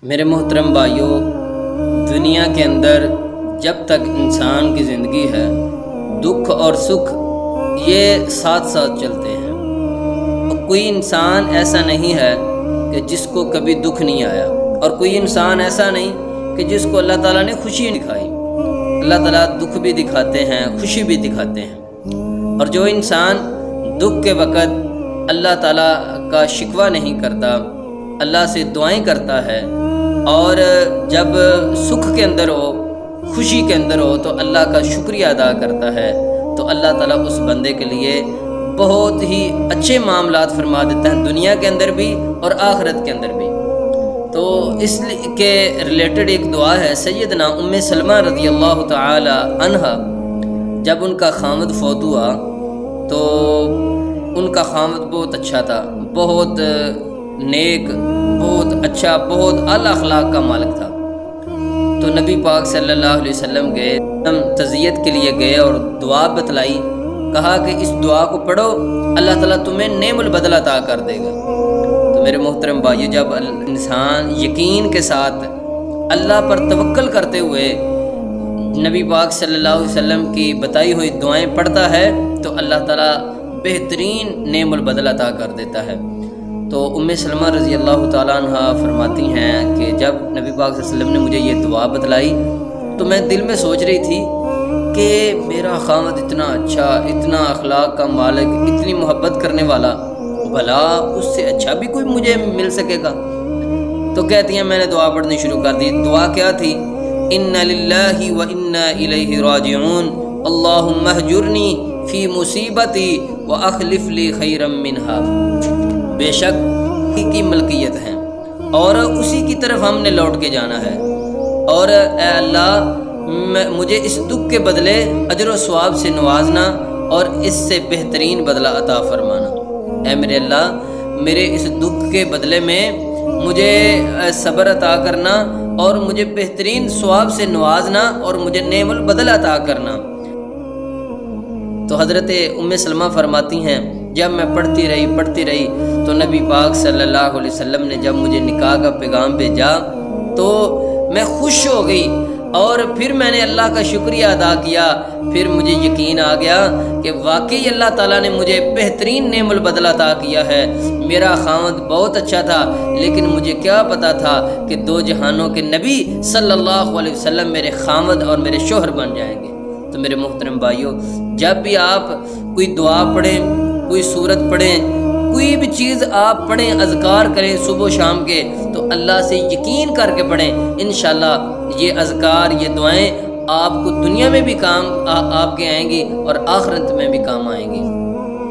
میرے محترم بھائیوں، دنیا کے اندر جب تک انسان کی زندگی ہے، دکھ اور سکھ یہ ساتھ ساتھ چلتے ہیں۔ اور کوئی انسان ایسا نہیں ہے کہ جس کو کبھی دکھ نہیں آیا، اور کوئی انسان ایسا نہیں کہ جس کو اللہ تعالیٰ نے خوشی دکھائی۔ اللہ تعالیٰ دکھ بھی دکھاتے ہیں، خوشی بھی دکھاتے ہیں۔ اور جو انسان دکھ کے وقت اللہ تعالیٰ کا شکوہ نہیں کرتا، اللہ سے دعائیں کرتا ہے، اور جب سکھ کے اندر ہو، خوشی کے اندر ہو تو اللہ کا شکریہ ادا کرتا ہے، تو اللہ تعالیٰ اس بندے کے لیے بہت ہی اچھے معاملات فرما دیتا ہے، دنیا کے اندر بھی اور آخرت کے اندر بھی۔ تو اس کے ریلیٹڈ ایک دعا ہے سیدنا ام سلمہ رضی اللہ تعالی عنہا، جب ان کا خامد فوت ہوا تو ان کا خامد بہت اچھا تھا، بہت نیک، بہت اچھا، بہت اعلیٰ اخلاق کا مالک تھا۔ تو نبی پاک صلی اللہ علیہ وسلم گئے، ہم تعزیت کے لیے گئے اور دعا بتلائی، کہا کہ اس دعا کو پڑھو، اللہ تعالیٰ تمہیں نعم البدل عطا کر دے گا۔ تو میرے محترم بھائیو، جب انسان یقین کے ساتھ اللہ پر توکل کرتے ہوئے نبی پاک صلی اللہ علیہ وسلم کی بتائی ہوئی دعائیں پڑھتا ہے تو اللہ تعالیٰ بہترین نعم البدل عطا کر دیتا ہے۔ تو ام سلمہ رضی اللہ تعالیٰ عنہ فرماتی ہیں کہ جب نبی پاک صلی اللہ علیہ وسلم نے مجھے یہ دعا بتلائی تو میں دل میں سوچ رہی تھی کہ میرا خامد اتنا اچھا، اتنا اخلاق کا مالک، اتنی محبت کرنے والا، بھلا اس سے اچھا بھی کوئی مجھے مل سکے گا؟ تو کہتی ہیں میں نے دعا پڑھنی شروع کر دی۔ دعا کیا تھی؟ ان للہ و انا الیہ راجعون، اللہم اہجرنی فی مصیبتی واخلف لی خیرا منہا۔ بے شک کی ملکیت ہے اور اسی کی طرف ہم نے لوٹ کے جانا ہے، اور اے اللہ مجھے اس دکھ کے بدلے اجر و ثواب سے نوازنا اور اس سے بہترین بدلہ عطا فرمانا۔ اے میرے اللہ، میرے اس دکھ کے بدلے میں مجھے صبر عطا کرنا اور مجھے بہترین ثواب سے نوازنا اور مجھے نعم البدل عطا کرنا۔ تو حضرت ام سلمہ فرماتی ہیں جب میں پڑھتی رہی تو نبی پاک صلی اللہ علیہ وسلم نے جب مجھے نکاح کا پیغام بھیجا تو میں خوش ہو گئی، اور پھر میں نے اللہ کا شکریہ ادا کیا۔ پھر مجھے یقین آ گیا کہ واقعی اللہ تعالیٰ نے مجھے بہترین نعم البدل عطا کیا ہے۔ میرا خامد بہت اچھا تھا، لیکن مجھے کیا پتا تھا کہ دو جہانوں کے نبی صلی اللہ علیہ وسلم میرے خامد اور میرے شوہر بن جائیں گے۔ تو میرے محترم بھائیوں، جب بھی آپ کوئی دعا پڑھیں، کوئی سورت پڑھیں، کوئی بھی چیز آپ پڑھیں، اذکار کریں صبح و شام کے، تو اللہ سے یقین کر کے پڑھیں۔ انشاءاللہ یہ اذکار، یہ دعائیں آپ کو دنیا میں بھی کام آپ کے آئیں گی اور آخرت میں بھی کام آئیں گی۔